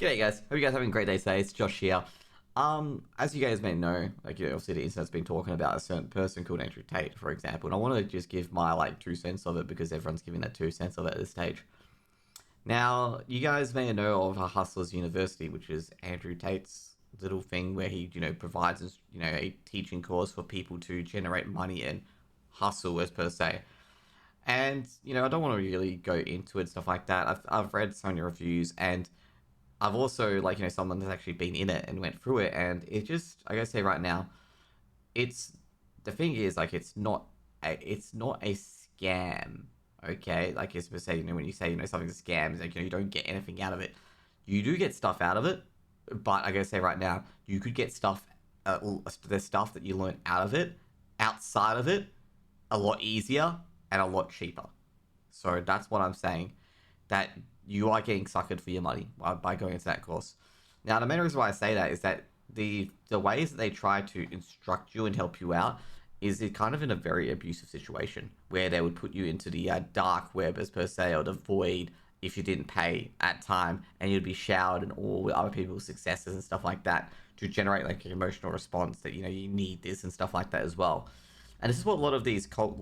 G'day guys, hope you guys are having a great day today. It's Josh here. As you guys may know, obviously the internet's been talking about a certain person called Andrew Tate, for example, and I want to just give my 2 cents of it because everyone's giving their 2 cents of it at this stage. Now, you guys may know of Hustlers University, which is Andrew Tate's little thing where he, provides, a teaching course for people to generate money and hustle as per se. And, I don't want to really go into it, stuff like that. I've read so many reviews and I've also someone that's actually been in it and went through it, and it just I gotta say right now, it's the thing is it's not a scam, okay? Like it's per se, when you say something's a scam, it's you don't get anything out of it. You do get stuff out of it, but I gotta say right now, you could get stuff, the stuff that you learn out of it, outside of it, a lot easier and a lot cheaper. So that's what I'm saying. That you are getting suckered for your money by going into that course. Now, the main reason why I say that is that the ways that they try to instruct you and help you out is it kind of in a very abusive situation where they would put you into the dark web as per se, or the void if you didn't pay at time, and you'd be showered in all with other people's successes and stuff like that to generate an emotional response that you need this and stuff like that as well. And this is what a lot of these cult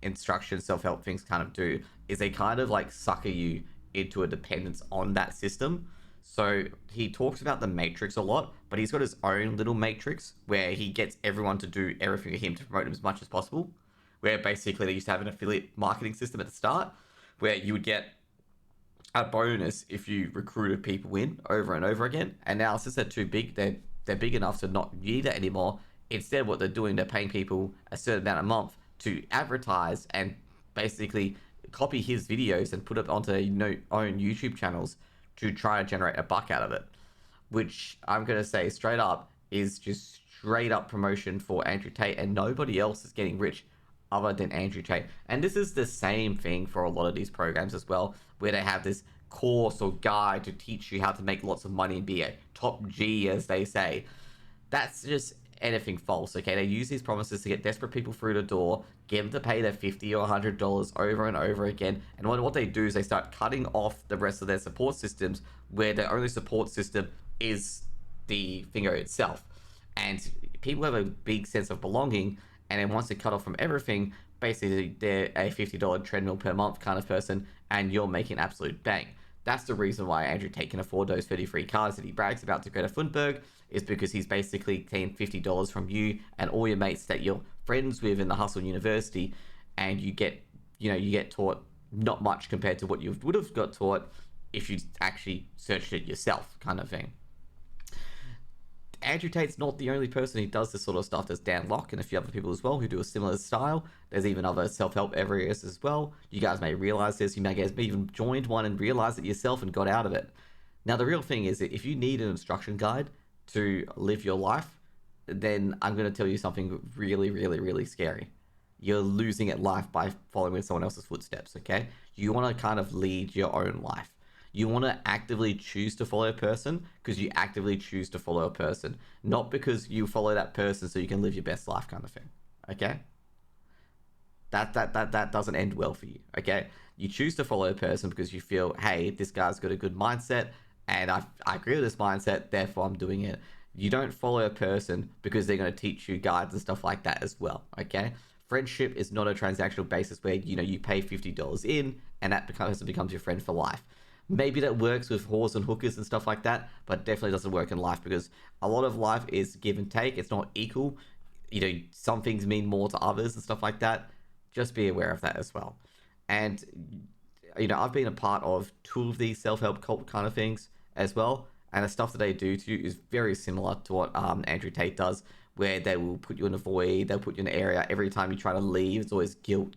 instruction self-help things kind of do, is they kind of sucker you into a dependence on that system. So he talks about the matrix a lot, but he's got his own little matrix where he gets everyone to do everything for him to promote him as much as possible, where basically they used to have an affiliate marketing system at the start where you would get a bonus if you recruited people in over and over again. And now since they're too big, they're big enough to not need that anymore. Instead, what they're doing, they're paying people a certain amount a month to advertise and basically copy his videos and put it onto own YouTube channels to try to generate a buck out of it, which I'm going to say straight up is just straight up promotion for Andrew Tate, and nobody else is getting rich other than Andrew Tate. And this is the same thing for a lot of these programs as well, where they have this course or guide to teach you how to make lots of money and be a top G, as they say. That's just anything false, okay? They use these promises to get desperate people through the door, get them to pay their $50 or $100 over and over again, and what they do is they start cutting off the rest of their support systems, where their only support system is the finger itself. And people have a big sense of belonging, and then once they cut off from everything, basically they're a $50 treadmill per month kind of person, and you're making absolute bank. That's the reason why Andrew Tate can afford those 33 cars that he brags about to Greta Thunberg, is because he's basically taking $50 from you and all your mates that you're friends with in the Hustle University, and you get taught not much compared to what you would have got taught if you actually searched it yourself, kind of thing. Andrew Tate's not the only person who does this sort of stuff. There's Dan Locke and a few other people as well who do a similar style. There's even other self-help areas as well. You guys may realize this. You may have even joined one and realized it yourself and got out of it. Now, the real thing is that if you need an instruction guide to live your life, then I'm going to tell you something really, really, really scary. You're losing at life by following in someone else's footsteps, okay? You want to kind of lead your own life. You want to actively choose to follow a person because you actively choose to follow a person, not because you follow that person so you can live your best life, kind of thing. Okay? That doesn't end well for you. Okay? You choose to follow a person because you feel, hey, this guy's got a good mindset, and I agree with this mindset, therefore I'm doing it. You don't follow a person because they're going to teach you guides and stuff like that as well. Okay? Friendship is not a transactional basis where you pay $50 in and that becomes your friend for life. Maybe that works with whores and hookers and stuff like that, but definitely doesn't work in life, because a lot of life is give and take. It's not equal. Some things mean more to others and stuff like that. Just be aware of that as well. And, I've been a part of 2 of these self-help cult kind of things as well. And the stuff that they do to you is very similar to what Andrew Tate does, where they will put you in a void, they'll put you in an area. Every time you try to leave, it's always guilt,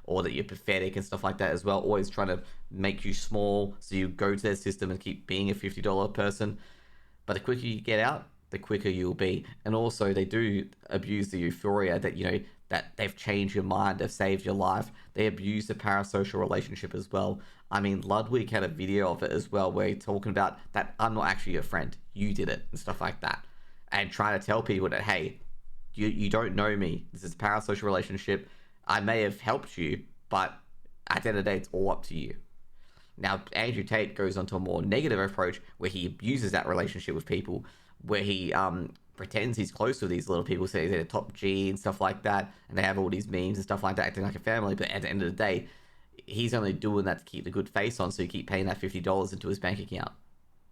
or that you're pathetic and stuff like that as well. Always trying to make you small, so you go to their system and keep being a $50 person. But the quicker you get out, the quicker you'll be. And also, they do abuse the euphoria that, that they've changed your mind, they've saved your life. They abuse the parasocial relationship as well. I mean, Ludwig had a video of it as well, where he's talking about that I'm not actually your friend, you did it, and stuff like that. And trying to tell people that, hey, you don't know me. This is a parasocial relationship. I may have helped you, but at the end of the day, it's all up to you. Now, Andrew Tate goes on to a more negative approach where he abuses that relationship with people, where he pretends he's close to these little people, say they're top G and stuff like that, and they have all these memes and stuff like that, acting like a family. But at the end of the day, he's only doing that to keep the good face on, so he keep paying that $50 into his bank account,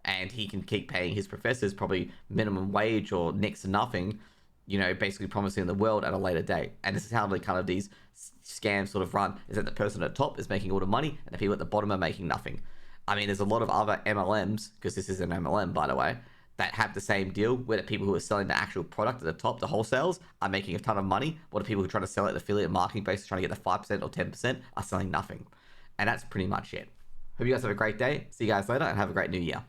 and he can keep paying his professors probably minimum wage or next to nothing, basically promising the world at a later date. And this is how the kind of these scams sort of run: is that the person at the top is making all the money, and the people at the bottom are making nothing. I mean, there's a lot of other MLMs, because this is an MLM, by the way, that have the same deal, where the people who are selling the actual product at the top, the wholesales, are making a ton of money, while the people who are trying to sell it at affiliate marketing basis, trying to get the 5% or 10%, are selling nothing. And that's pretty much it. Hope you guys have a great day. See you guys later, and have a great new year.